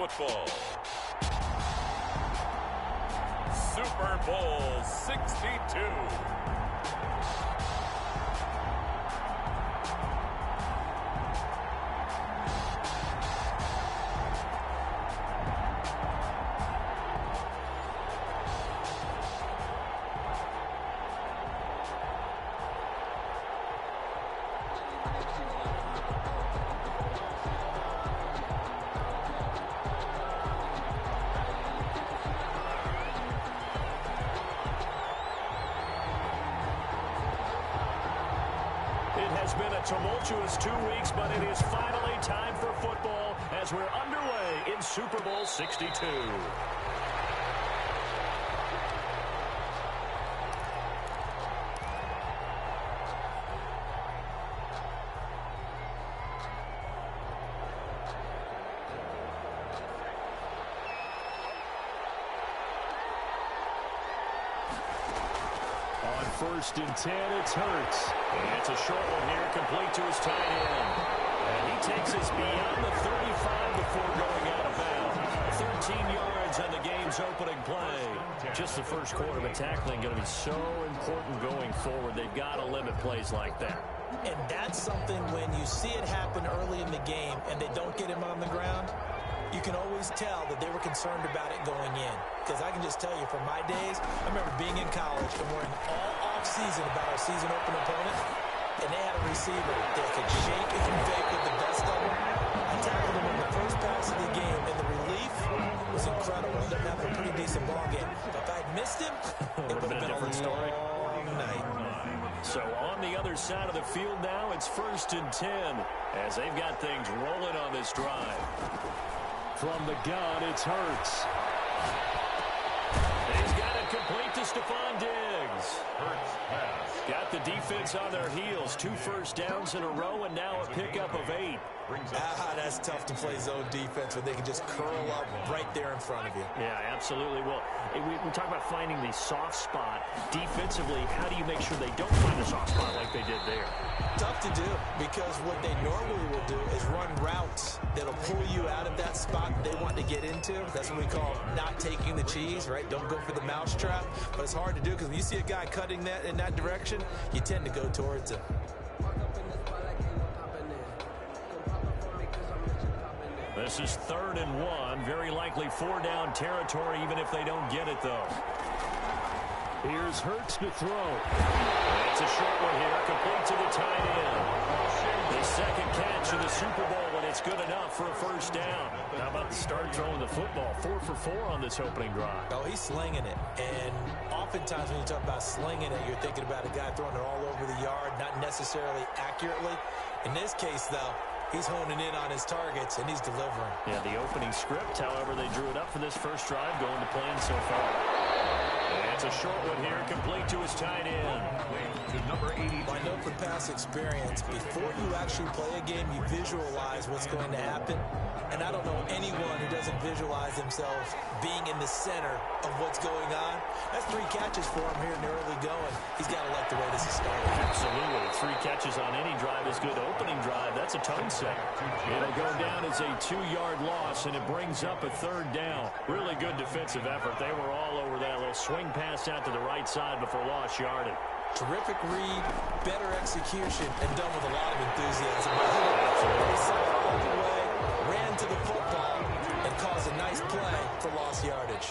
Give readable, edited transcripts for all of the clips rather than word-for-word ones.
football. Super Bowl 62. It's been a tumultuous 2 weeks, but it is finally time for football as we're underway in Super Bowl 62. On 1st and 10, it's Hurts. And it's a short one here, complete to his tight end. And he takes us beyond the 35 before going out of bounds. 13 yards on the game's opening play. Just the first quarter, but tackling going to be so important going forward. They've got to limit plays like that. And that's something when you see it happen early in the game and they don't get him on the ground, you can always tell that they were concerned about it going in. Because I can just tell you from my days, I remember being in college and worrying all off-season about our season-open opponent, and they had a receiver that could shake and fake with the best of them. I tackled him on the first pass of the game, and the relief was incredible. He didn't have a pretty decent ball game. But if I had missed him, it would have been a different story. Night. So on the other side of the field now, it's 1st and 10 as they've got things rolling on this drive. From the gun, it's Hurts. He's got it complete to Stephon Diggs. Hurts pass. Got the defense on their heels. 2 first downs in a row and now a pickup of 8. That's tough to play zone defense when they can just curl up right there in front of you. Yeah, absolutely. Well, we talk about finding the soft spot. Defensively, how do you make sure they don't find a soft spot like they did there? Tough to do because what they normally will do is run routes that'll pull you out of that spot they want to get into. That's what we call not taking the cheese, right? Don't go for the mousetrap. But it's hard to do because when you see a guy cutting that in that direction, you tend to go towards him. This is 3rd and 1. Very likely 4-down territory, even if they don't get it, though. Here's Hurts to throw. It's a short one here, complete to the tight end. The second catch in the Super Bowl, and it's good enough for a first down. How about the start throwing the football? 4 for 4 on this opening drive. Oh, he's slinging it. And oftentimes when you talk about slinging it, you're thinking about a guy throwing it all over the yard, not necessarily accurately. In this case, though, he's honing in on his targets, and he's delivering. Yeah, the opening script, however, they drew it up for this first drive, going to plan so far. And it's a short one here, complete to his tight end. To number 80. I know from past experience, before you actually play a game, you visualize what's going to happen. And I don't know anyone who doesn't visualize themselves being in the center of what's going on. That's 3 catches for him here in the early going. He's got to like the way this is starting. Absolutely. 3 catches on any drive is good. Opening drive, that's a tone setter. It'll go down as a 2-yard loss, and it brings up a 3rd down. Really good defensive effort. They were all over that little swing pass out to the right side before lost yardage. Terrific read, better execution, and done with a lot of enthusiasm. They saw it all the way, ran to the football, and caused a nice play for lost yardage.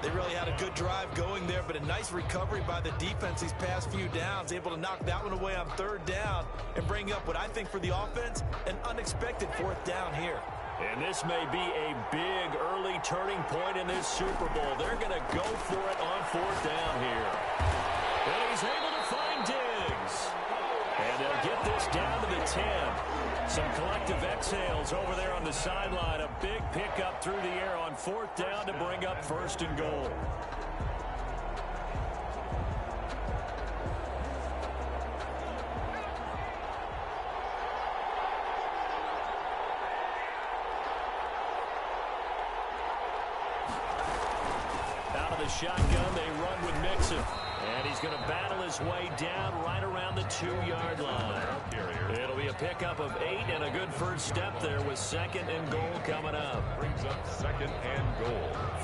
They really had a good drive going there, but a nice recovery by the defense these past few downs, able to knock that one away on 3rd down and bring up what I think for the offense, an unexpected 4th down here. And this may be a big early turning point in this Super Bowl. They're going to go for it on 4th down here. And he's able to find Diggs. And they'll get this down to the 10. Some collective exhales over there on the sideline. A big pickup through the air on 4th down to bring up 1st and goal. Out of the shotgun, they run with Mixon. And he's going to battle his way down right around the 2-yard line. It'll be a pickup of 8 and a good first step there with 2nd and goal coming up.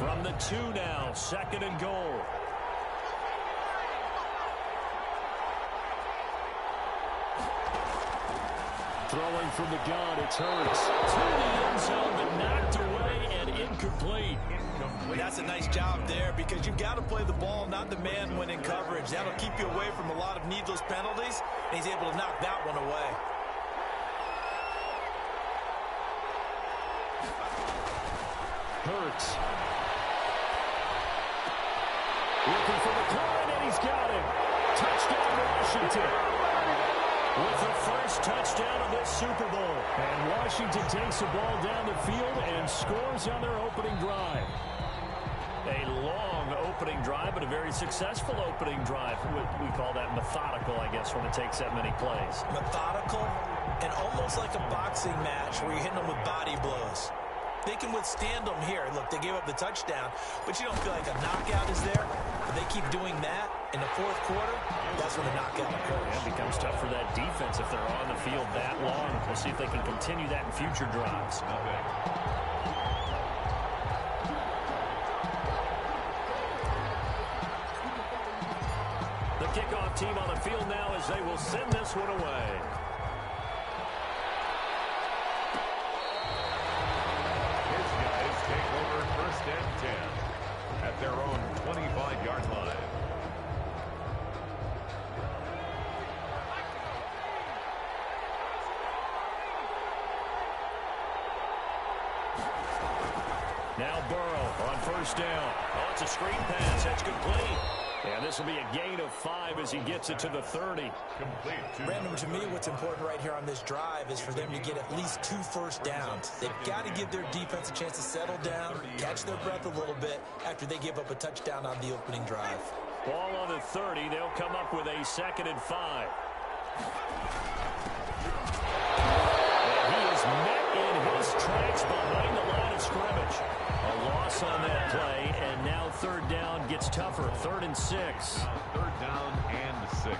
From the 2 now, 2nd and goal. Throwing from the gun, it's Hurts. To the end zone, but knocked away and incomplete. Well, that's a nice job there because you've got to play the ball, not the man when in coverage. That'll keep you away from a lot of needless penalties, and he's able to knock that one away. Hurts. Looking for the climb, and he's got him. Touchdown, Washington. With the first touchdown of this Super Bowl. And Washington takes the ball down the field and scores on their opening drive. A long opening drive, but a very successful opening drive. We call that methodical, I guess, when it takes that many plays. Methodical and almost like a boxing match where you're hitting them with body blows. They can withstand them here. Look, they gave up the touchdown, but you don't feel like a knockout is there. But they keep doing that in the fourth quarter, that's when the knockout occurs. Yeah, it becomes tough for that defense if they're on the field that long. We'll see if they can continue that in future drives. The kickoff team on the field now as they will send this one away. Take over 1st and 10 at their own 25-yard line. Now Burrow on 1st down. Oh, it's a screen pass. That's complete. And this will be a gain of 5 as he gets it to the 30. Brandon, to me, what's important right here on this drive is for them to get at least 2 first downs. They've got to give their defense a chance to settle down, catch their breath a little bit after they give up a touchdown on the opening drive. Ball on the 30. They'll come up with a 2nd and 5. And he is met in his tracks behind the line of scrimmage. A loss on that play, and now 3rd down gets tougher. 3rd and 6. 3rd down and 6.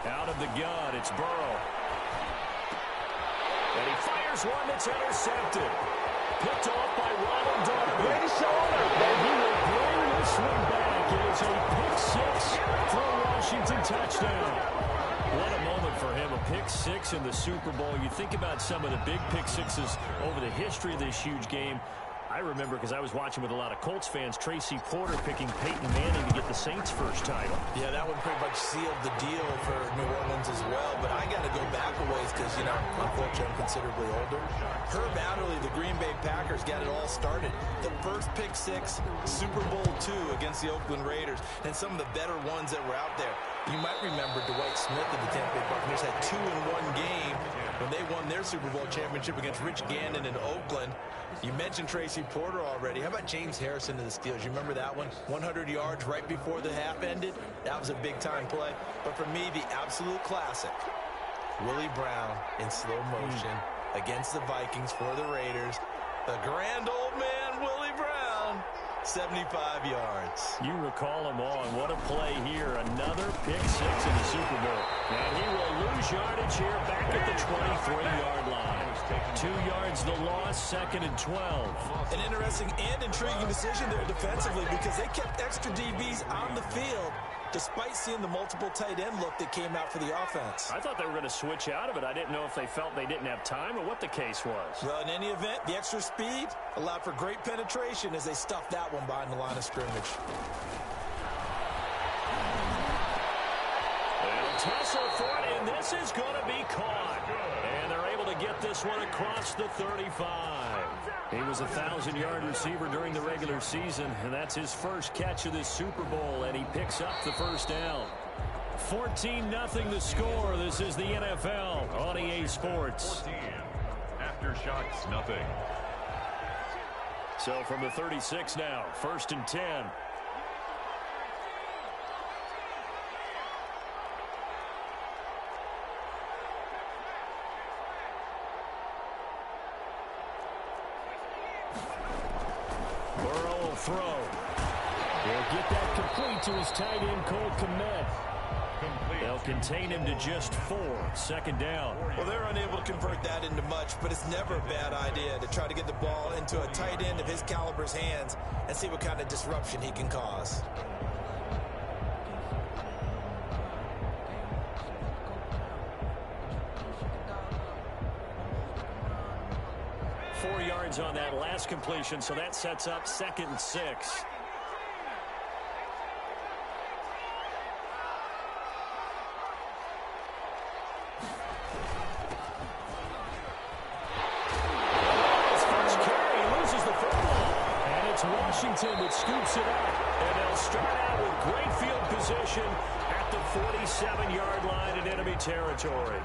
Out of the gun, it's Burrow. And he fires one that's intercepted. Picked off by Ronald Darby. And he will bring this one back. It is a pick-6 for a Washington touchdown. What a moment for him, a pick-6 in the Super Bowl. You think about some of the big pick-6s over the history of this huge game. I remember, because I was watching with a lot of Colts fans, Tracy Porter picking Peyton Manning to get the Saints' first title. Yeah, that one pretty much sealed the deal for New Orleans as well. But I got to go back a ways because, you know, unfortunately I'm considerably older. Herb Adderley, the Green Bay Packers, got it all started. The first pick-6, Super Bowl II against the Oakland Raiders, and some of the better ones that were out there. You might remember Dwight Smith of the Tampa Bay Buccaneers had 2 in one game when they won their Super Bowl championship against Rich Gannon in Oakland. You mentioned Tracy Porter already. How about James Harrison of the Steelers? You remember that one? 100 yards right before the half ended. That was a big-time play. But for me, the absolute classic, Willie Brown in slow motion against the Vikings for the Raiders. The grand old man, Willie Brown, 75 yards. You recall him on. What a play here. Another pick-6 in the Super Bowl. And he will lose yardage here back at the 23-yard line. 2 yards the loss, 2nd and 12. An interesting and intriguing decision there defensively because they kept extra DBs on the field despite seeing the multiple tight end look that came out for the offense. I thought they were going to switch out of it. I didn't know if they felt they didn't have time or what the case was. Well, in any event, the extra speed allowed for great penetration as they stuffed that one behind the line of scrimmage. They'll tussle for it, and this is going to be caught. And they're able to get this one across the 35. He was a 1,000-yard receiver during the regular season, and that's his first catch of this Super Bowl, and he picks up the first down. 14-0 the score. This is the NFL on EA Sports. 14. Aftershocks, nothing. So from the 36 now, 1st and 10. Burrow will throw. He'll get that complete to his tight end, Cole Kmet. They'll contain him to just 4. Second down. Well, they're unable to convert that into much, but it's never a bad idea to try to get the ball into a tight end of his caliber's hands and see what kind of disruption he can cause. On that last completion, so that sets up 2nd and 6. His first carry, loses the football. And it's Washington that scoops it up. And they'll start out with great field position at the 47-yard line in enemy territory.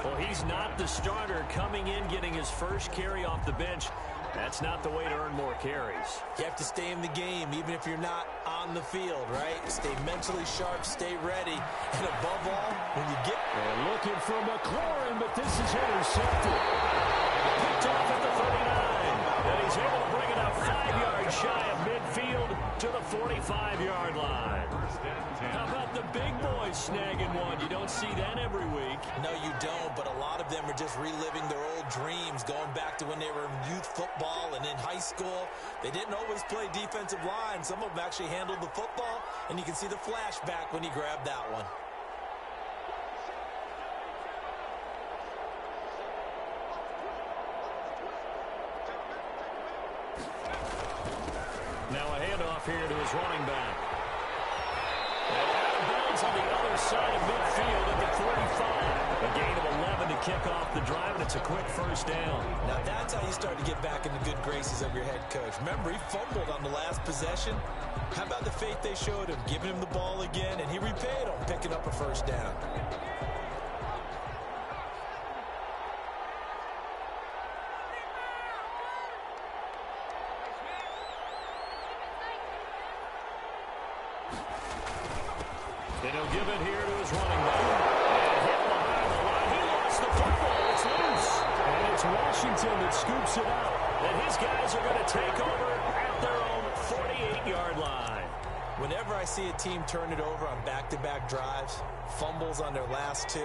Well, he's not the starter coming in, getting his first carry off the bench. That's not the way to earn more carries. You have to stay in the game, even if you're not on the field, right? Stay mentally sharp, stay ready, and above all, when you get... They're looking for McLaurin, but this is intercepted. Picked off at the 39, and he's able to bring it up 5 yards shy of midfield to the 45-yard line. How about the big boys snagging one? You don't see that every week. No, you don't, but a lot of them are just reliving their old dreams, going back to when they were in youth football and in high school. They didn't always play defensive line. Some of them actually handled the football, and you can see the flashback when he grabbed that one. Now a handoff here to his running back. And out of bounds on the other side of midfield at the 45. A gain of 11 to kick off the drive, and it's a quick first down. Now that's how you start to get back in the good graces of your head coach. Remember, he fumbled on the last possession. How about the faith they showed him, giving him the ball again, and he repaid him, picking up a first down. And he'll give it here to his running back. And hit behind the line. He lost the football. It's loose. And it's Washington that scoops it out. And his guys are going to take over at their own 48-yard line. Whenever I see a team turn it over on back-to-back drives, fumbles on their last 2,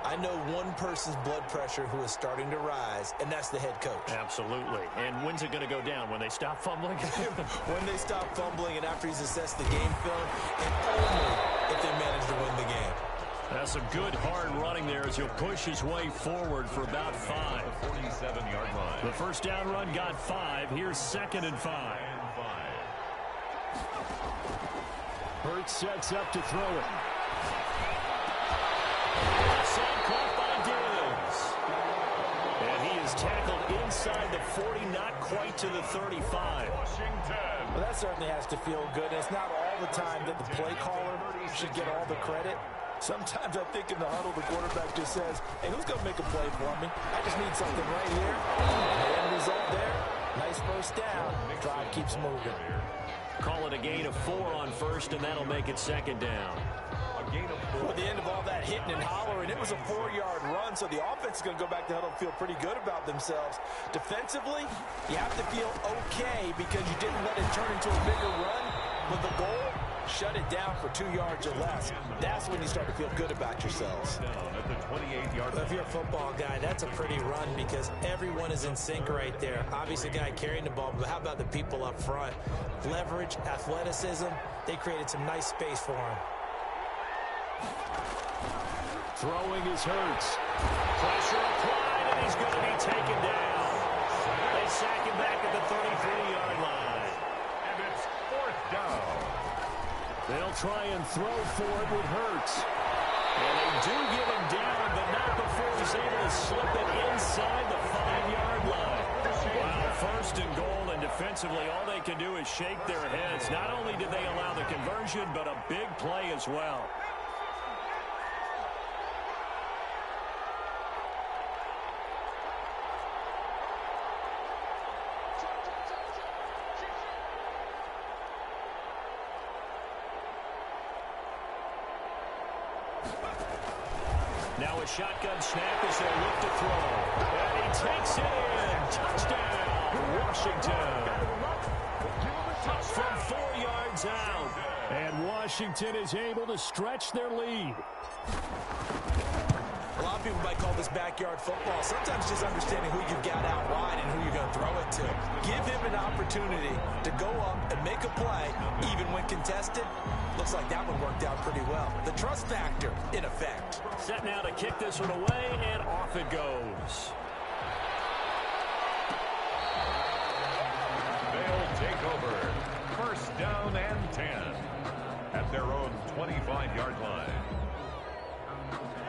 I know one person's blood pressure who is starting to rise, and that's the head coach. Absolutely. And when's it going to go down? When they stop fumbling? When they stop fumbling and after he's assessed the game film, and only if they manage to win the game. That's a good hard running there as he'll push his way forward for about 5. 47-yard line. The first down run got 5. Here's 2nd and 5. Hurts sets up to throw it. Sack caught by Diggs. And he is tackled inside the 40, not quite to the 35. Well, that certainly has to feel good. And it's not all the time that the play caller should get all the credit. Sometimes I think in the huddle, the quarterback just says, hey, who's going to make a play for me? I just need something right here. And the end result there, nice first down. Drive keeps moving. Call it a gain of 4 on first, and that'll make it 2nd down. Well, at the end of all that hitting and hollering, it was a 4-yard run, so the offense is going to go back to huddle and feel pretty good about themselves. Defensively, you have to feel okay because you didn't let it turn into a bigger run. But the goal, shut it down for 2 yards or less. That's when you start to feel good about yourselves. Well, if you're a football guy, that's a pretty run because everyone is in sync right there. Obviously, the guy carrying the ball, but how about the people up front? Leverage, athleticism, they created some nice space for him. Throwing is Hurts. Pressure applied, and he's going to be taken down. They sack him back at the 33-yard line. And it's 4th down. They'll try and throw for it with Hurts. And they do get him down, but not before he's able to slip it inside the 5-yard line. Wow, 1st and goal, and defensively, all they can do is shake their heads. Not only did they allow the conversion, but a big play as well. Now a shotgun snap as they look to throw. And he takes it in. Touchdown, Washington. one's out. And Washington is able to stretch their lead. A lot of people might call this backyard football. Sometimes just understanding who you've got out wide and who you're going to throw it to. Give him an opportunity to go up and make a play, even when contested. Looks like that one worked out pretty well. The trust factor, in effect. Set now to kick this one away, and off it goes. They'll take over. First down and 10 at their own 25-yard line.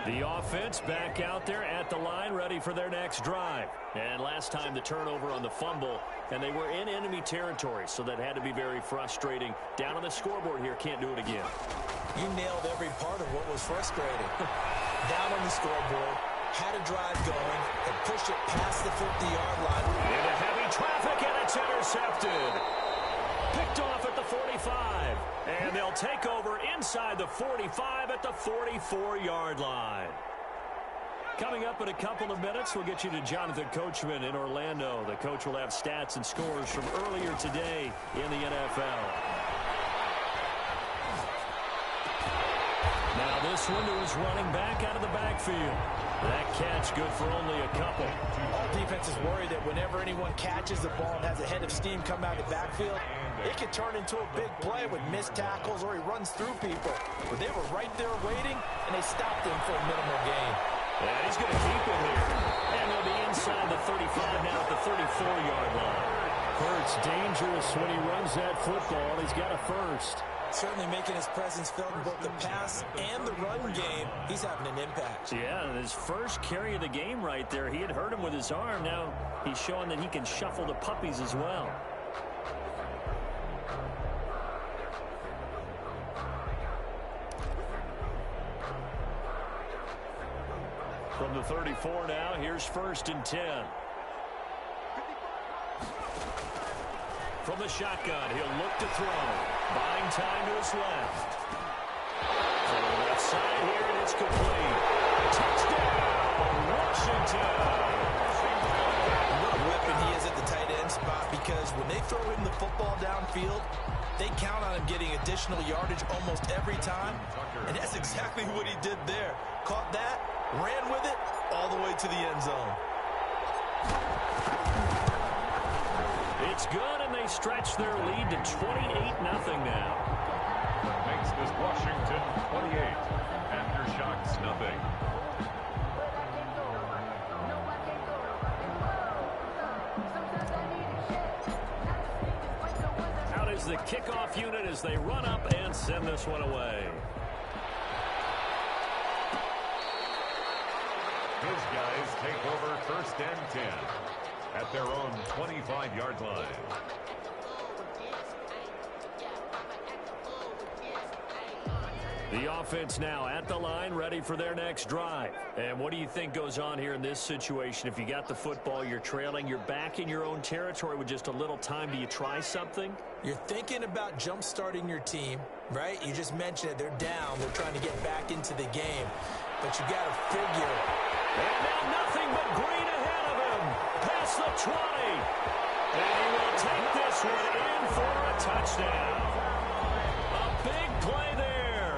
The offense back out there at the line, ready for their next drive. And last time the turnover on the fumble, and they were in enemy territory, so that had to be very frustrating. Down on the scoreboard here, can't do it again. You nailed every part of what was frustrating. Down on the scoreboard, had a drive going, and pushed it past the 50-yard line. Into heavy traffic, and it's intercepted. Picked off at the 45. And they'll take over inside the 45 at the 44-yard line. Coming up in a couple of minutes, we'll get you to Jonathan Coachman in Orlando. The coach will have stats and scores from earlier today in the NFL. Now this one is running back out of the backfield. That catch good for only a couple. All defenses worry that whenever anyone catches the ball and has a head of steam come out of the backfield, it can turn into a big play with missed tackles or he runs through people. But they were right there waiting, and they stopped him for a minimal gain. Yeah, he's going to keep it here. And they'll be inside the 35 now at the 34-yard line. Hurts dangerous when he runs that football. He's got a first. Certainly making his presence felt in both the pass and the run game. He's having an impact. Yeah, his first carry of the game right there. He had hurt him with his arm. Now he's showing that he can shuffle the puppies as well. From the 34 now, here's 1st and 10. From the shotgun, he'll look to throw. Buying time to his left. From the left side here, and it's complete. Touchdown, Washington. What a weapon he is at the tight end spot, because when they throw him the football downfield, they count on him getting additional yardage almost every time. And that's exactly what he did there. Caught that, ran with it, all the way to the end zone. It's good, and they stretch their lead to 28-0 now. That makes this Washington 28. Aftershocks nothing. Out is the kickoff unit as they run up and send this one away. His guys take over 1st and 10 at their own 25-yard line. The offense now at the line, ready for their next drive. And what do you think goes on here in this situation? If you got the football, you're trailing, you're back in your own territory with just a little time. Do you try something? You're thinking about jump-starting your team, right? You just mentioned it. They're down. They're trying to get back into the game. But you got to figure. And now nothing but green ahead of him. Past the 20. And he will take this one in for a touchdown. A big play there.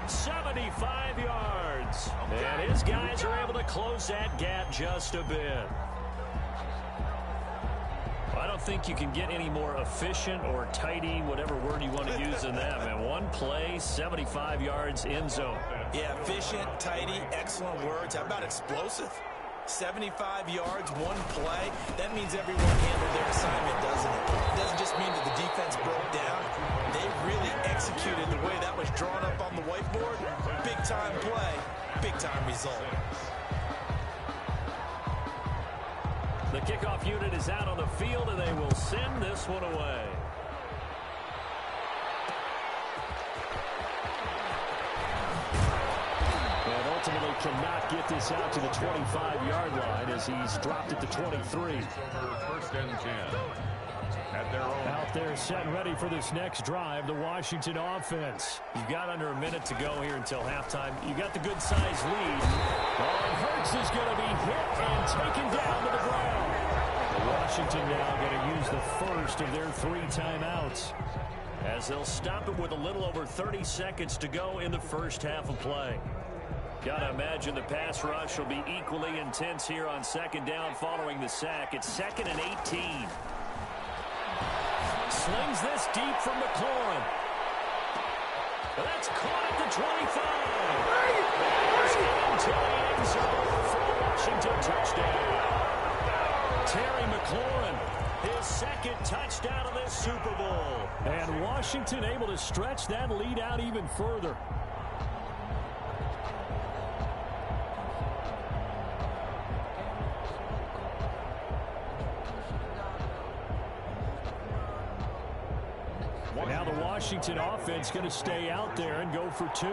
75 yards. And his guys are able to close that gap just a bit. I don't think you can get any more efficient or tidy, whatever word you want to use in that, man. One play, 75 yards, end zone. Yeah, efficient, tidy, excellent words. How about explosive? 75 yards, one play. That means everyone handled their assignment, doesn't it? It doesn't just mean that the defense broke down. They really executed the way that was drawn up on the whiteboard. Big-time play, big-time result. The kickoff unit is out on the field, and they will send this one away. And ultimately cannot get this out to the 25-yard line as he's dropped it to 23. 1st and 10 at their own. Out there set and ready for this next drive, the Washington offense. You've got under a minute to go here until halftime. You got the good-sized lead. And Hurts is going to be hit and taken down to the ground. Washington now going to use the first of their 3 timeouts. as they'll stop him with a little over 30 seconds to go in the first half of play. Gotta imagine the pass rush will be equally intense here on second down following the sack. It's 2nd and 18. Slings this deep from McLaurin. That's caught at the 25. Into the end zone for a Washington touchdown. Terry McLaurin, his second touchdown of this Super Bowl. And Washington able to stretch that lead out even further. And now the Washington offense going to stay out there and go for 2.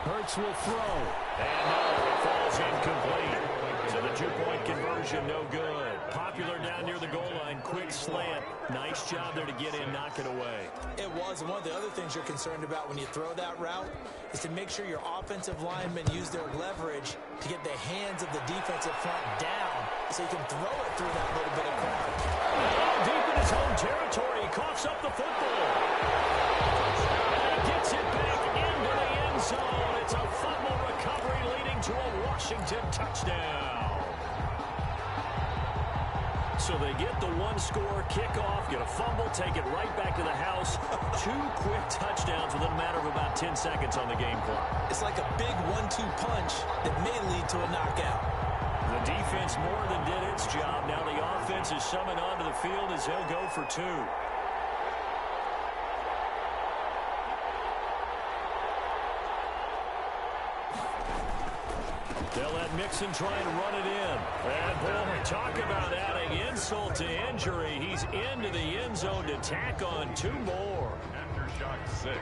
Hurts will throw. And no, it falls incomplete. So the 2-point conversion, no good. Popular down near the goal line, quick slant. Nice job there to get in, knock it away. It was, and one of the other things you're concerned about when you throw that route is to make sure your offensive linemen use their leverage to get the hands of the defensive front down so you can throw it through that little bit of crowd. Deep in his home territory, he coughs up the football. And he gets it back into the end zone. It's a fumble recovery leading to a Washington touchdown. So they get the 1-score kickoff, get a fumble, take it right back to the house. 2 quick touchdowns within a matter of about 10 seconds on the game clock. It's like a big 1-2 punch that may lead to a knockout. The defense more than did its job. Now the offense is summoned onto the field as he'll go for 2. They'll let Mixon try and run it in. And boy, talk about adding insult to injury. He's into the end zone to tack on 2 more. Aftershocks 6.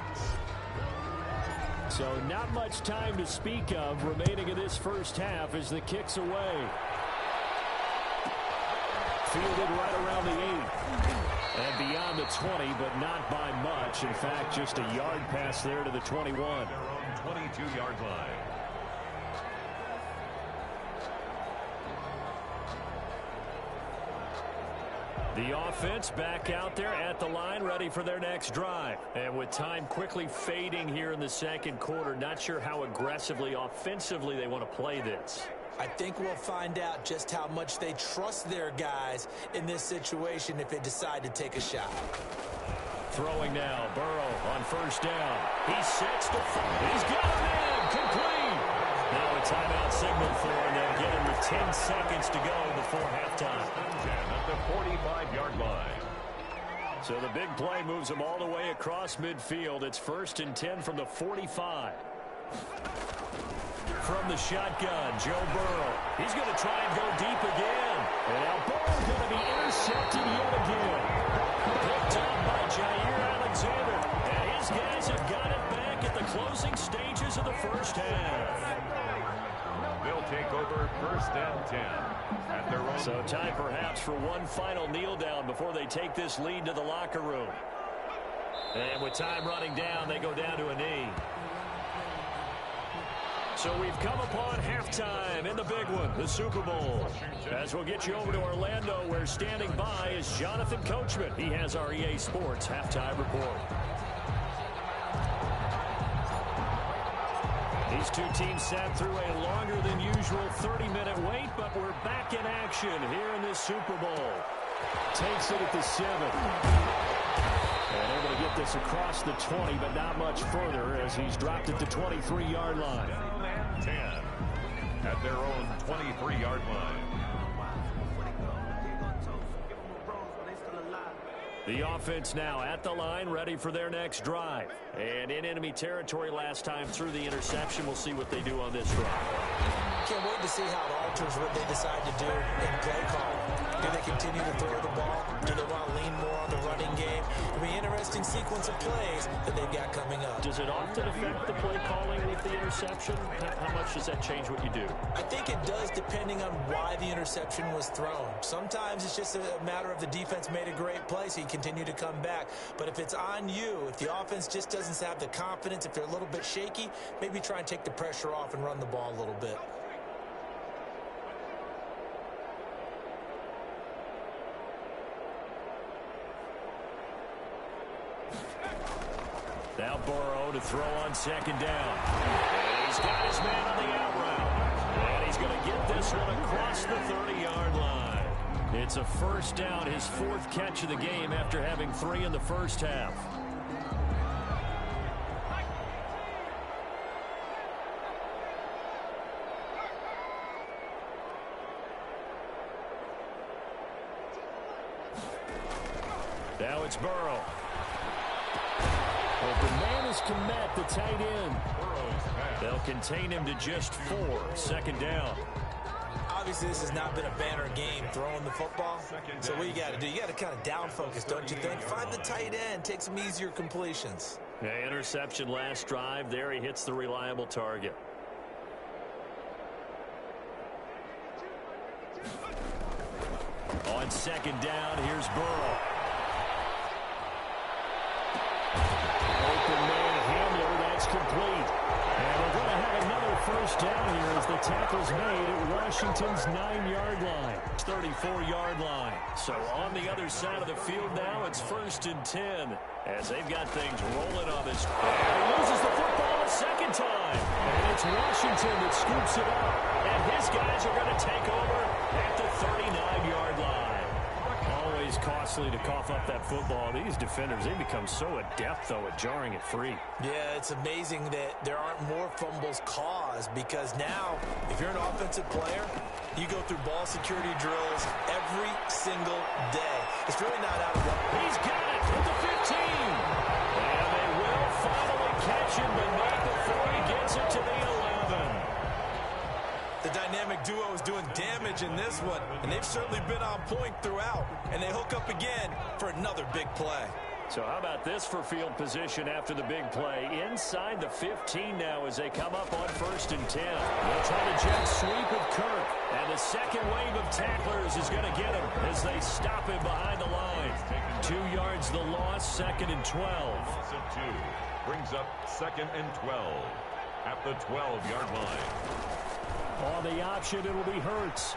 So not much time to speak of remaining in this first half as the kick's away. Fielded right around the 8. And beyond the 20, but not by much. In fact, just a yard pass there to the 21. Their own 22-yard line. The offense back out there at the line, ready for their next drive. And with time quickly fading here in the second quarter, not sure how aggressively, offensively they want to play this. I think we'll find out just how much they trust their guys in this situation if they decide to take a shot. Throwing now, Burrow on first down. He sets the fire. He's got him in, complete. Now a timeout signal for him. They'll get him with 10 seconds to go before halftime. At the 45-yard line. So the big play moves him all the way across midfield. It's 1st and 10 from the 45. From the shotgun, Joe Burrow. He's going to try and go deep again. And now Burrow's going to be intercepted yet again. Picked up by Jair Alexander. And his guys have got it back at the closing stages of the first half. They'll take over 1st and 10 at their own. So time perhaps for one final kneel down before they take this lead to the locker room. And with time running down, they go down to a knee. So we've come upon halftime in the big one, the Super Bowl. As we'll get you over to Orlando, where standing by is Jonathan Coachman. He has our EA Sports halftime report. These two teams sat through a longer than usual 30-minute wait, but we're back in action here in this Super Bowl. Takes it at the 7. And able to get this across the 20, but not much further as he's dropped at the 23-yard line. 10 at their own 23-yard line. The offense now at the line, ready for their next drive. And in enemy territory last time through the interception. We'll see what they do on this drive. Can't wait to see how it alters what they decide to do in play calling. Do they continue to throw the ball? Do they want to lean more on the running game? It'll be an interesting sequence of plays that they've got coming up. Does it often affect the play calling with the interception? How much does that change what you do? I think it does depending on why the interception was thrown. Sometimes it's just a matter of the defense made a great play, so you continue to come back. But if it's on you, if the offense just doesn't have the confidence, if they're a little bit shaky, maybe try and take the pressure off and run the ball a little bit. Now Burrow to throw on second down. And he's got his man on the out route. And he's going to get this one across the 30-yard line. It's a first down, his fourth catch of the game after having 3 in the first half. Now it's Burrow. But the man is Komet, the tight end. They'll contain him to just 4. Second down. Obviously, this has not been a banner game throwing the football. So what you got to do, you got to kind of down focus, don't you think? Find the tight end, take some easier completions. Yeah, interception last drive. There he hits the reliable target. On second down, here's Burrow. Open man Hamler, that's complete. And we're going to have another first down here as the tackle's made at Washington's 9-yard line. 34-yard line. So on the other side of the field now, it's 1st and 10 as they've got things rolling on this. And he loses the football a second time. And it's Washington that scoops it up. And his guys are going to take over at the 39-yard line. Always costly to cough up that football. These defenders, they become so adept, though, at jarring it free. Yeah, it's amazing that there aren't more fumbles caused because now, if you're an offensive player, you go through ball security drills every single day. It's really not out of luck. He's got it at the 15. And they will finally catch him, but not before he gets it to the 11. The dynamic duo is doing damage in this one, and they've certainly been on point throughout. And they hook up again for another big play. So how about this for field position after the big play? Inside the 15 now as they come up on 1st and 10. They'll try the jet sweep of Kirk. And the second wave of tacklers is going to get him as they stop him behind the line. 2 yards the loss, 2nd and 12. Loss of 2 brings up 2nd and 12 at the 12-yard line. On the option, it'll be Hurts.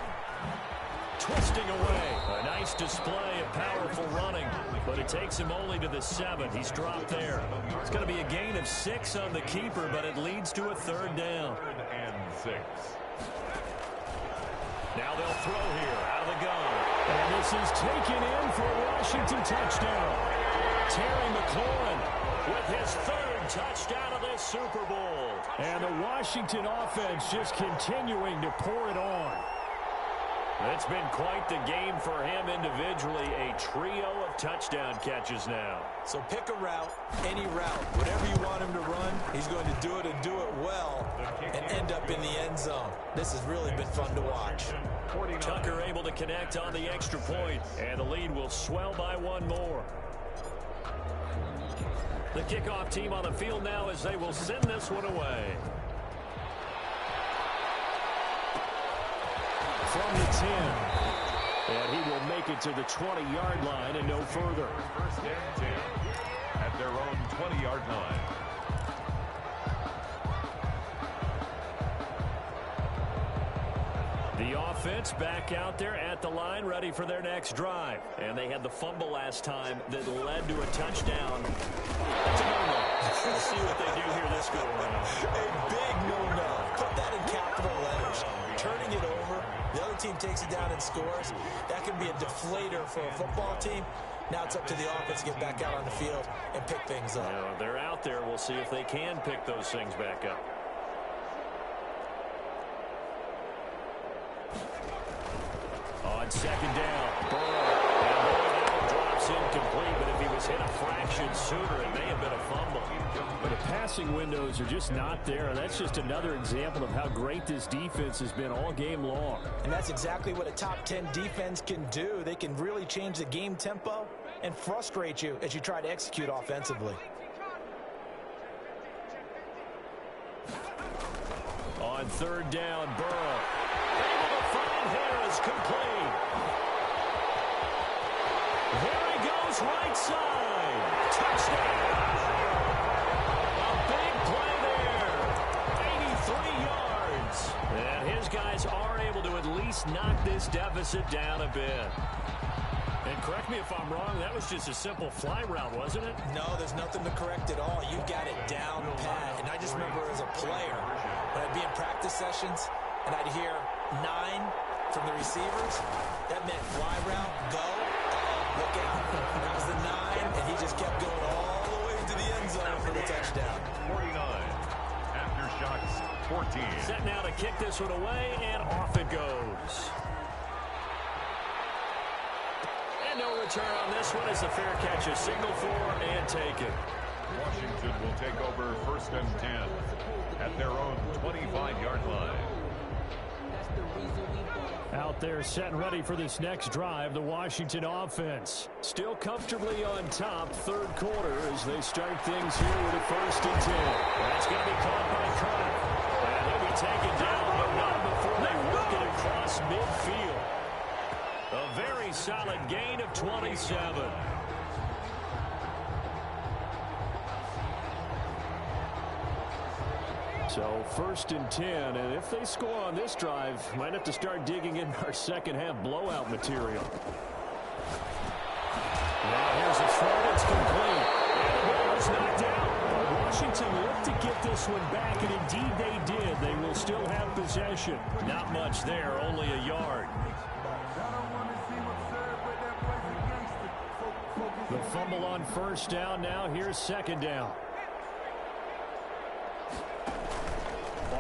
Twisting away. A nice display of powerful running, but it takes him only to the 7. He's dropped there. It's going to be a gain of 6 on the keeper, but it leads to a 3rd down. 3rd and 6. Now they'll throw here out of the gun. And this is taken in for a Washington touchdown. Terry McLaurin with his 3rd touchdown of this Super Bowl. And the Washington offense just continuing to pour it on. It's been quite the game for him individually. A trio of touchdown catches now. So pick a route, any route. Whatever you want him to run, he's going to do it and do it well and end up in the end zone. This has really been fun to watch. Tucker able to connect on the extra point, and the lead will swell by 1 more. The kickoff team on the field now as they will send this one away. From the 10. And he will make it to the 20-yard line and no further. 1st and 10 at their own 20-yard line. The offense back out there at the line, ready for their next drive. And they had the fumble last time that led to a touchdown. That's a no-no. We'll see what they do here this go around. A big no-no. Put that in capital letters. Turning it over, the other team takes it down and scores. That can be a deflator for a football team. Now it's up to the offense to get back out on the field and pick things up. You know, they're out there. We'll see if they can pick those things back up. On second down, Burrow drops incomplete, but if he was hit a fraction sooner, it may have been a fumble. But the passing windows are just not there. That's just another example of how great this defense has been all game long. And that's exactly what a top 10 defense can do. They can really change the game tempo and frustrate you as you try to execute offensively. On 3rd down, Burrow able to find Harris, complete. There he goes, right side. Touchdown. A big play there. 83 yards. And his guys are able to at least knock this deficit down a bit. And correct me if I'm wrong, that was just a simple fly route, wasn't it? No, there's nothing to correct at all. You got it down pat. And I just remember as a player, when I'd be in practice sessions and I'd hear 9 from the receivers, that meant fly route, go, look out. That was the 9, and he just kept going all the way to the end zone for the touchdown. 49. Aftershocks 14. Set now to kick this one away, and off it goes. And no return on this one as the fair catch is signaled for and taken. Washington will take over 1st and 10 at their own 25-yard line. Out there set and ready for this next drive, the Washington offense. Still comfortably on top, third quarter as they start things here with a 1st and 10. That's going to be caught by Kirk. And they'll be taken down, but not before they work it across midfield. A very solid gain of 27. So 1st and 10, and if they score on this drive, might have to start digging in our second half blowout material. Now here's a throw that's complete. And the ball is knocked down. Washington looked to get this one back, and indeed they did. They will still have possession. Not much there, only a yard. The fumble on 1st down. Now here's 2nd down.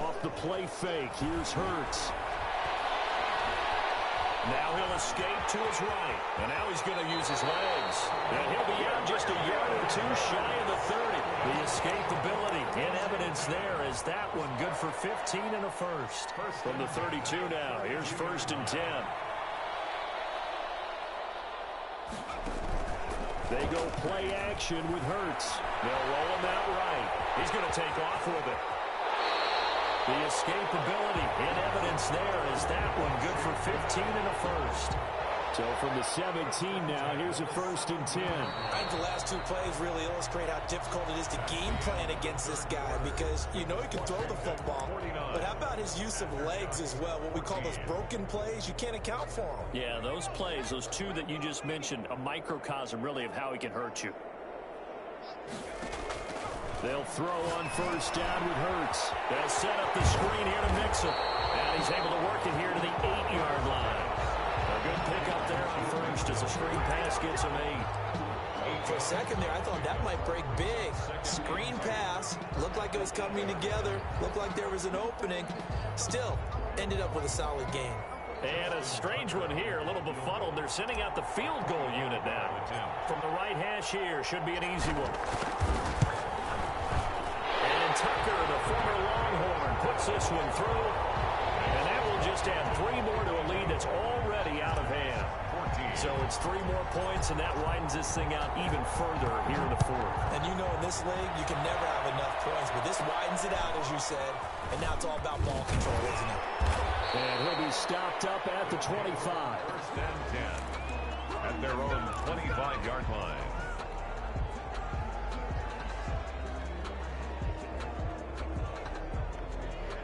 Off the play fake. Here's Hurts. Now he'll escape to his right. And now he's going to use his legs. And he'll be out just a yard or 2 shy of the 30. The escapability in evidence there is that one good for 15 and a first. From the 32 now. Here's 1st and 10. They go play action with Hurts. They'll roll him out right. He's going to take off with it. The escapability in evidence there is that one good for 15 and a first. So from the 17 now, here's a 1st and 10. I think the last 2 plays really illustrate how difficult it is to game plan against this guy because you know he can throw the football, but how about his use of legs as well? What we call those broken plays, you can't account for them. Yeah, those plays, those 2 that you just mentioned, a microcosm really of how he can hurt you. They'll throw on 1st down with Hurts. They'll set up the screen here to mix him. And he's able to work it here to the 8-yard line. A good pickup there on 1st as the screen pass gets him 8. For a second there, I thought that might break big. Screen pass. Looked like it was coming together. Looked like there was an opening. Still, ended up with a solid game. And a strange one here, a little befuddled. They're sending out the field goal unit now. From the right hash here, should be an easy one. Tucker, the former Longhorn, puts this one through. And that will just add 3 more to a lead that's already out of hand. So it's 3 more points, and that widens this thing out even further here in the 4th. And you know in this league, you can never have enough points. But this widens it out, as you said. And now it's all about ball control, isn't it? And he'll be stopped up at the 25. 1st and 10 at their own 25-yard line.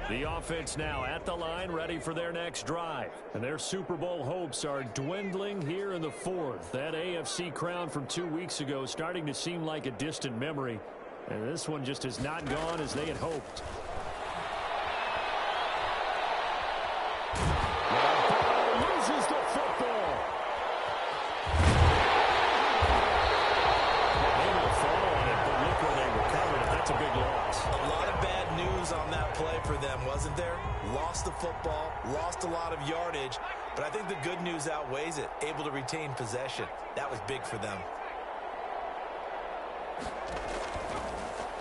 The offense now at the line, ready for their next drive. And their Super Bowl hopes are dwindling here in the 4th. That AFC crown from 2 weeks ago starting to seem like a distant memory. And this one just has not gone as they had hoped. Loses the football. They will fall on it, but look where they recovered it. That's a big loss. A lot of bad news on that play for them, wasn't there? Lost the football, lost a lot of yardage, but I think the good news outweighs it. Able to retain possession. That was big for them.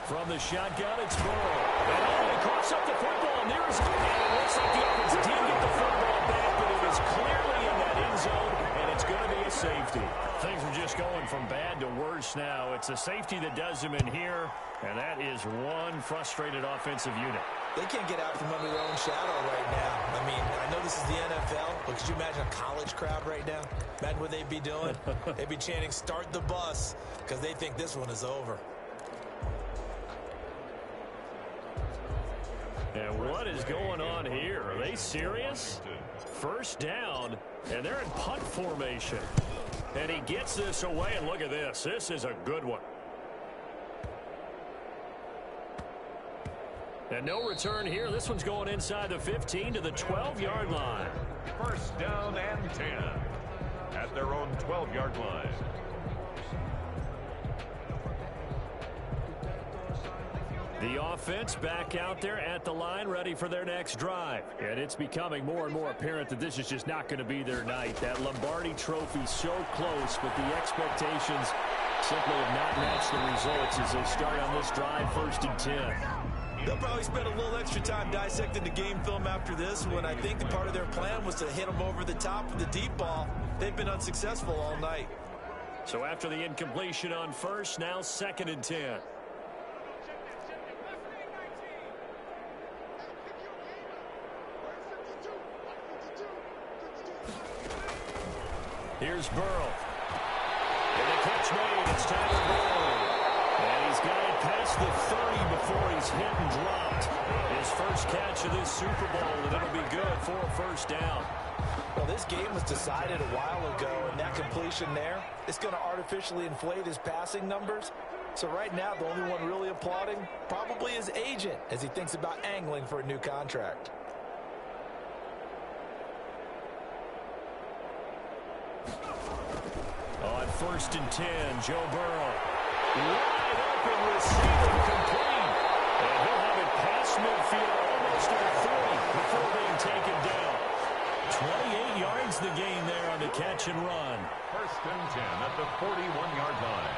From the shotgun, it's Burrow. And he coughs up the football. Near his goal. And it looks like the offense did get the football back, but it is clearly in that end zone, and it's going to be a safety. Things are just going from bad to worse now. It's a safety that does him in here, and that is one frustrated offensive unit. They can't get out from under their own shadow right now. I mean, I know this is the NFL, but could you imagine a college crowd right now? Imagine what they'd be doing. They'd be chanting, "Start the bus," because they think this one is over. And what is going on here? Are they serious? 1st down, and they're in punt formation. And he gets this away, and look at this. This is a good one. And no return here. This one's going inside the 15 to the 12-yard line. First down and 10 at their own 12-yard line. The offense back out there at the line, ready for their next drive. And it's becoming more and more apparent that this is just not going to be their night. That Lombardi Trophy so close, but the expectations simply have not matched the results as they start on this drive, first and 10. They'll probably spend a little extra time dissecting the game film after this, when I think part of their plan was to hit them over the top with the deep ball. They've been unsuccessful all night. So after the incompletion on first, now second and 10. Here's Burrow. And the catch made. It's Tyler Boyd. And he's got it past the 30 before he's hit and dropped. His first catch of this Super Bowl, and it'll be good for a first down. Well, this game was decided a while ago, and that completion there, it's going to artificially inflate his passing numbers. So right now, the only one really applauding probably his agent as he thinks about angling for a new contract. On first and 10, Joe Burrow. Wide open receiver, complete. And he'll have it past midfield, almost to the 40 before being taken down. 28 yards the gain there on the catch and run. First and 10 at the 41-yard line.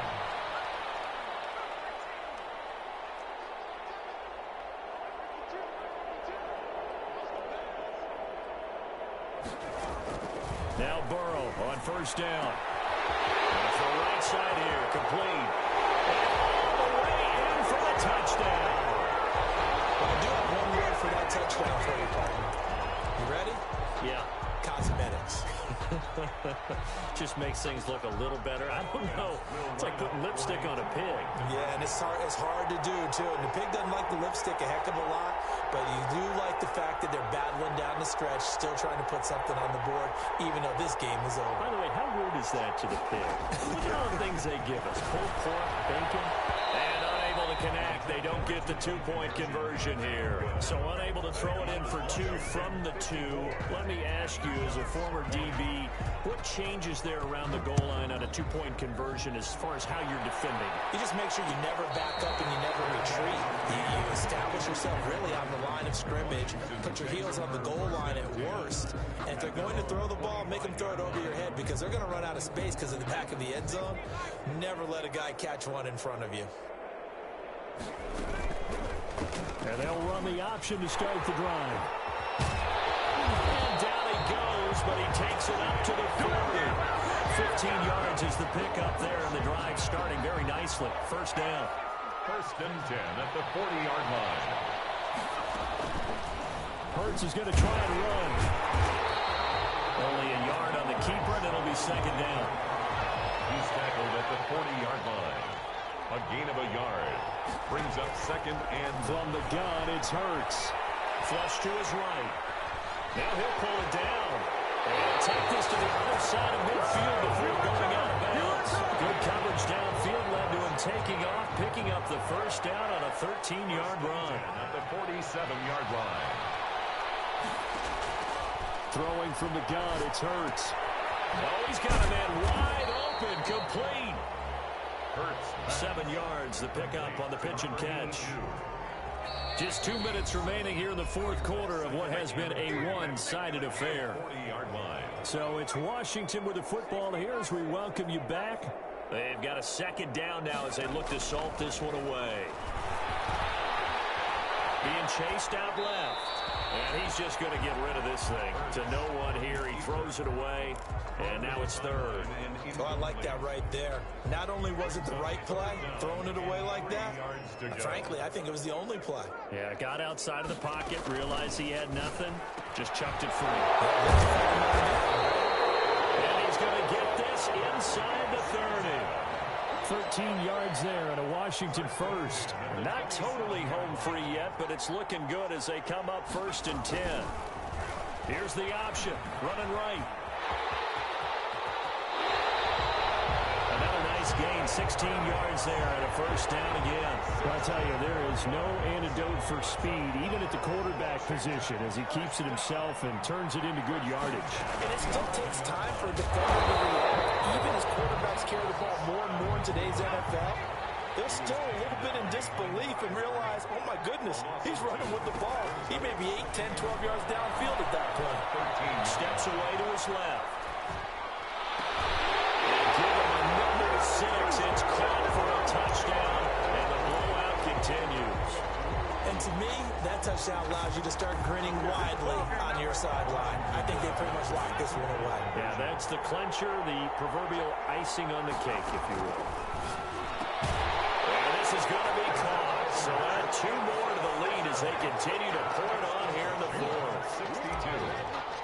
Now Burrow on first down. And for the right side here, complete. And all the way in for the touchdown. I do have one word for that touchdown for you, partner. You ready? Yeah. Cosmetics. Just makes things look a little better. I don't know. It's like putting lipstick on a pig. Yeah, and it's hard to do, too. And the pig doesn't like the lipstick a heck of a lot, but you do like the fact that they're battling down the stretch, still trying to put something on the board, even though this game is over. By the way, how rude is that to the pig? Look at all the things they give us. Pulled pork, bacon, and unable to connect. They don't get the two-point conversion here. So unable to throw it in for two from the two. Let me ask you, as a former DB, what changes there around the goal line on a two-point conversion as far as how you're defending? You just make sure you never back up and you never retreat. You establish yourself really on the line of scrimmage, put your heels on the goal line at worst. And if they're going to throw the ball, make them throw it over your head because they're going to run out of space because of the back of the end zone. Never let a guy catch one in front of you. And they'll run the option to start the drive. And down he goes, but he takes it up to the 40. 15 yards is the pickup there, and the drive starting very nicely. First down. First and 10 at the 40-yard line. Hurts is going to try and run. Only a yard on the keeper, and it'll be second down. He's tackled at the 40-yard line. A gain of a yard. Brings up second and from the gun, it's Hurts. Flush to his right. Now he'll pull it down. And take this to the other side of midfield before going out of bounds. Good coverage downfield led to him taking off, picking up the first down on a 13-yard run. At the 47-yard line. Throwing from the gun, it's Hurts. Oh, he's got a man wide open, complete. Hurts. 7 yards, the pickup on the pitch and catch. Just 2 minutes remaining here in the fourth quarter of what has been a one-sided affair. 40-yard line. So it's Washington with the football here as we welcome you back. They've got a second down now as they look to salt this one away. Being chased out left. And he's just going to get rid of this thing. To no one here. He throws it away. And now it's third. Oh, I like that right there. Not only was it the right play, throwing it away like that, frankly, I think it was the only play. Yeah, got outside of the pocket, realized he had nothing, just chucked it free. And he's going to get this inside the 30. 13 yards there and a Washington first. Not totally home free yet, but it's looking good as they come up first and 10. Here's the option, running right. gain 16 yards there and a first down again. I'll tell you, there is no antidote for speed, even at the quarterback position, as he keeps it himself and turns it into good yardage. And it still takes time for a defender to react. Even as quarterbacks carry the ball more and more in today's NFL, they're still a little bit in disbelief and realize, oh my goodness, he's running with the ball. He may be 8, 10, 12 yards downfield at that point. 13 steps away to his left. And give him a number 6. It's caught for a touchdown, and the blowout continues. And to me, that touchdown allows you to start grinning widely on your sideline. I think they pretty much locked this one away. Yeah, that's the clincher, the proverbial icing on the cake, if you will. And this is going to be caught. So add 2 more to the lead as they continue to pour it on here in the fourth. 62.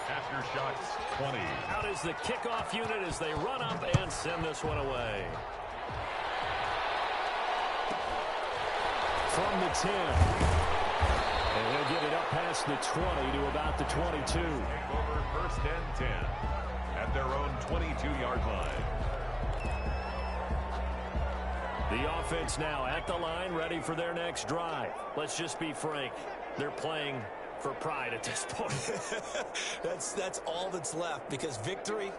Aftershocks 20. Out is the kickoff unit as they run up and send this one away. From the 10. And he'll get it up past the 20 to about the 22. Over first and 10 at their own 22-yard line. The offense now at the line, ready for their next drive. Let's just be frank. They're playing for pride at this point. That's all that's left, because victory,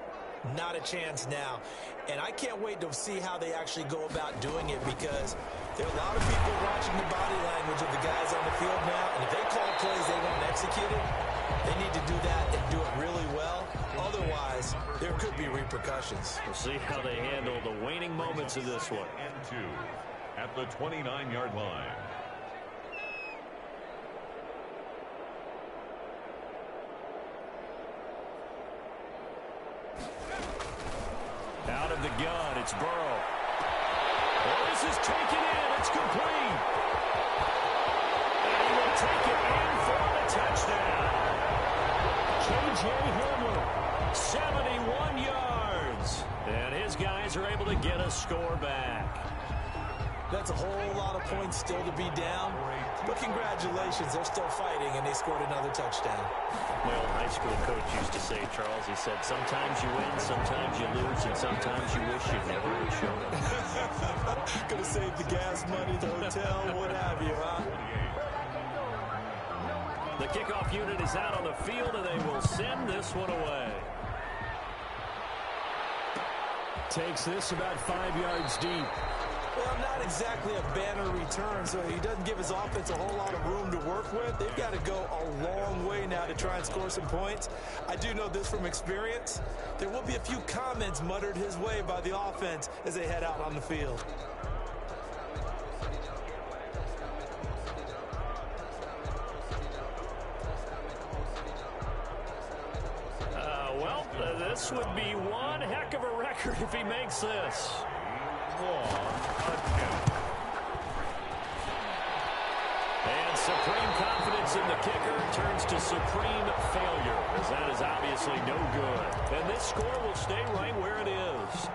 not a chance now. And I can't wait to see how they actually go about doing it, because there are a lot of people watching the body language of the guys on the field now, and if they call plays they won't execute it, they need to do that and do it really well. Otherwise, there could be repercussions. We'll see how they handle the waning moments of this one. And 2 at the 29-yard line. Out of the gun, it's Burrow. Oh, this is taken in. It's complete. And he will take it in for the touchdown. K.J. Hamler, 71 yards. And his guys are able to get a score back. That's a whole lot of points still to be down. But congratulations, they're still fighting, and they scored another touchdown. My old high school coach used to say, Charles, he said, sometimes you win, sometimes you lose, and sometimes you wish you never would have shown up. Could have saved the gas money, the hotel, what have you, huh? The kickoff unit is out on the field, and they will send this one away. Takes this about 5 yards deep. Well, not exactly a banner return, so he doesn't give his offense a whole lot of room to work with. They've got to go a long way now to try and score some points. I do know this from experience. There will be a few comments muttered his way by the offense as they head out on the field. This would be one heck of a record if he makes this. And supreme confidence in the kicker turns to supreme failure, as that is obviously no good. And this score will stay right where it is.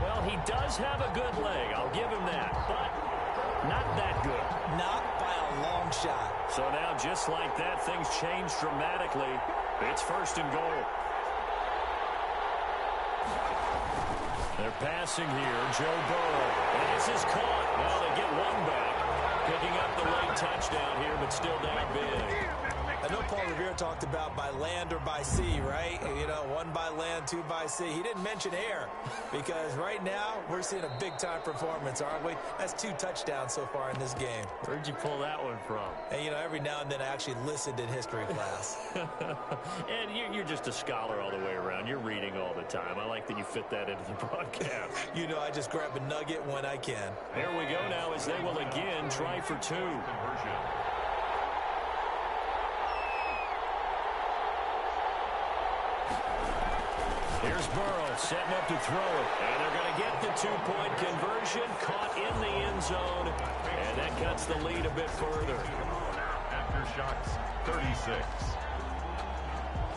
Well, he does have a good leg, I'll give him that, but not that good. Not by a long shot. So now, just like that, things change dramatically. It's first and goal. They're passing here, Joe Burrow. And this is caught. Well, they get one back. Picking up the late touchdown here, but still down big. I know Paul Revere talked about by land or by sea, right? You know, 1 by land, 2 by sea. He didn't mention air, because right now we're seeing a big-time performance, aren't we? That's 2 touchdowns so far in this game. Where'd you pull that one from? And, you know, every now and then I actually listened in history class. And you're just a scholar all the way around. You're reading all the time. I like that you fit that into the broadcast. You know, I just grab a nugget when I can. Here we go now as they will again try for 2. Here's Burrow setting up to throw it. And they're going to get the 2-point conversion, caught in the end zone. And that cuts the lead a bit further. Aftershocks 36.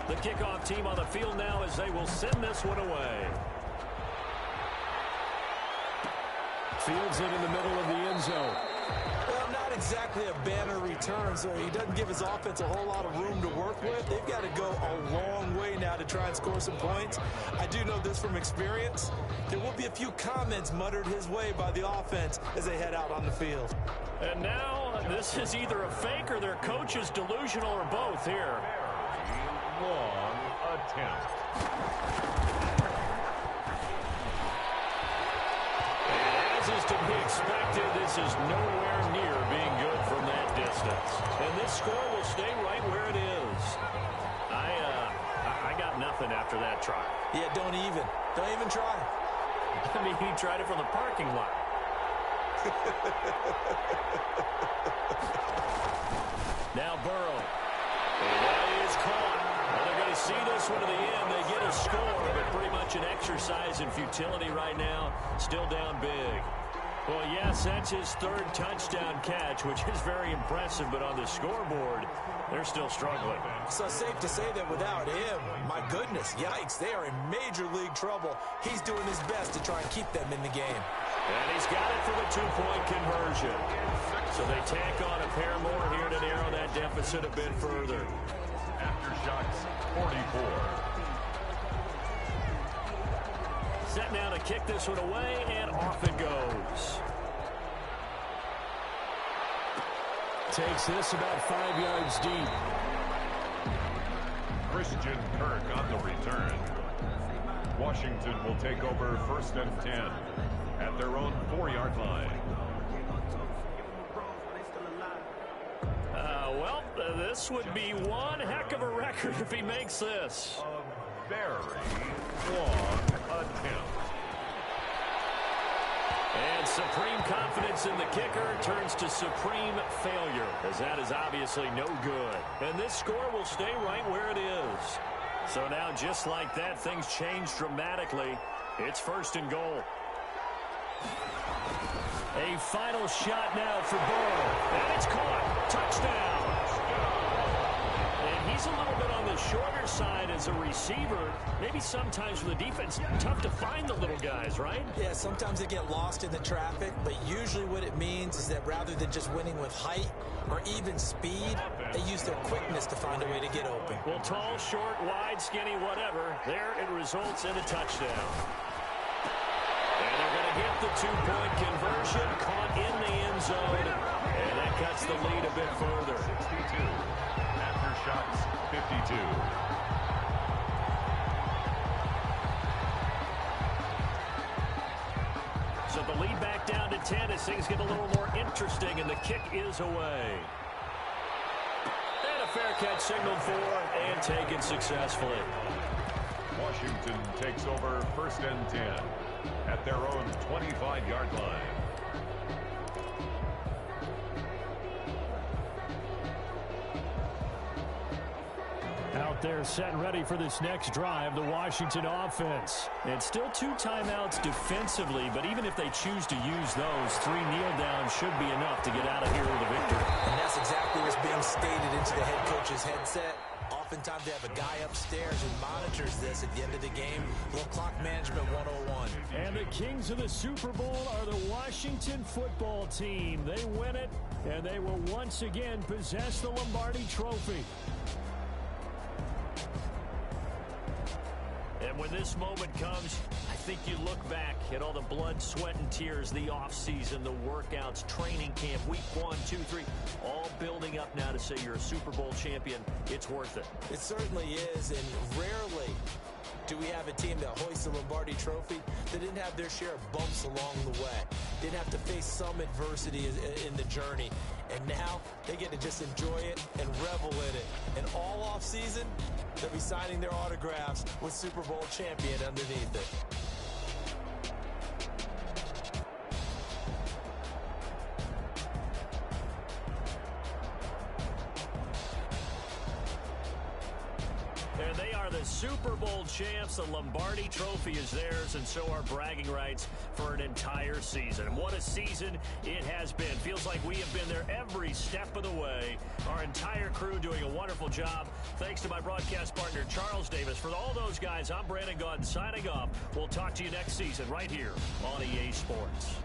The kickoff team on the field now as they will send this one away. Fields it in the middle of the end zone. Well, not exactly a banner return, so he doesn't give his offense a whole lot of room to work with. They've got to go a long way now to try and score some points. I do know this from experience. There will be a few comments muttered his way by the offense as they head out on the field. And now this is either a fake or their coach is delusional or both here. Long attempt. As is to be expected, this is nowhere near being good from that distance. And this score will stay right where it is. I got nothing after that try. Yeah, don't even try. I mean, he tried it from the parking lot. Now Burrow. And that is caught. Well, they're going to see this one to the end. They get a score, but pretty much an exercise in futility right now. Still down big. Well, yes, that's his third touchdown catch, which is very impressive, but on the scoreboard, they're still struggling. So safe to say that without him, my goodness, yikes, they are in major league trouble. He's doing his best to try and keep them in the game. And he's got it for the two-point conversion. So they tack on a pair more here to narrow that deficit a bit further. Aftershocks 44. Set now to kick this one away, and off it goes. Takes this about 5 yards deep. Christian Kirk on the return. Washington will take over 1st and 10 at their own 4-yard line. This would be one heck of a record if he makes this. A very long attempt. And supreme confidence in the kicker turns to supreme failure, as that is obviously no good. And this score will stay right where it is. So now, just like that, things change dramatically. It's 1st and goal. A final shot now for Burrow. And it's caught. Touchdown. And he's a little bit on the shorter side as a receiver. Maybe sometimes for the defense, tough to find the little guys, right? Yeah, sometimes they get lost in the traffic, but usually what it means is that rather than just winning with height or even speed, they use their quickness to find a way to get open. Well, tall, short, wide, skinny, whatever, there it results in a touchdown. And they're going to get the two-point conversion, caught in the end zone, and that cuts the lead a bit further. 62. Aftershocks 52. So the lead back down to 10 as things get a little more interesting, and the kick is away. And a fair catch signaled for and taken successfully. Washington takes over 1st and 10 at their own 25-yard line. Out there set and ready for this next drive, the Washington offense. And still 2 timeouts defensively, but even if they choose to use those, 3 kneel downs should be enough to get out of here with a victory. And that's exactly what's being stated into the head coach's headset. Oftentimes they have a guy upstairs who monitors this at the end of the game. Little clock management 101. And the kings of the Super Bowl are the Washington football team. They win it, and they will once again possess the Lombardi Trophy. And when this moment comes, I think you look back at all the blood, sweat, and tears, the offseason, the workouts, training camp, week 1, 2, 3, all building up now to say you're a Super Bowl champion. It's worth it. It certainly is, and rarely do we have a team that hoists the Lombardi Trophy that didn't have their share of bumps along the way, didn't have to face some adversity in the journey, and now they get to just enjoy it and revel in it. And all offseason, they'll be signing their autographs with Super Bowl champion underneath it. And they are the Super Bowl champs. The Lombardi Trophy is theirs, and so are bragging rights for an entire season. What a season it has been. Feels like we have been there every step of the way. Our entire crew doing a wonderful job. Thanks to my broadcast partner, Charles Davis. For all those guys, I'm Brandon Gaudin signing off. We'll talk to you next season right here on EA Sports.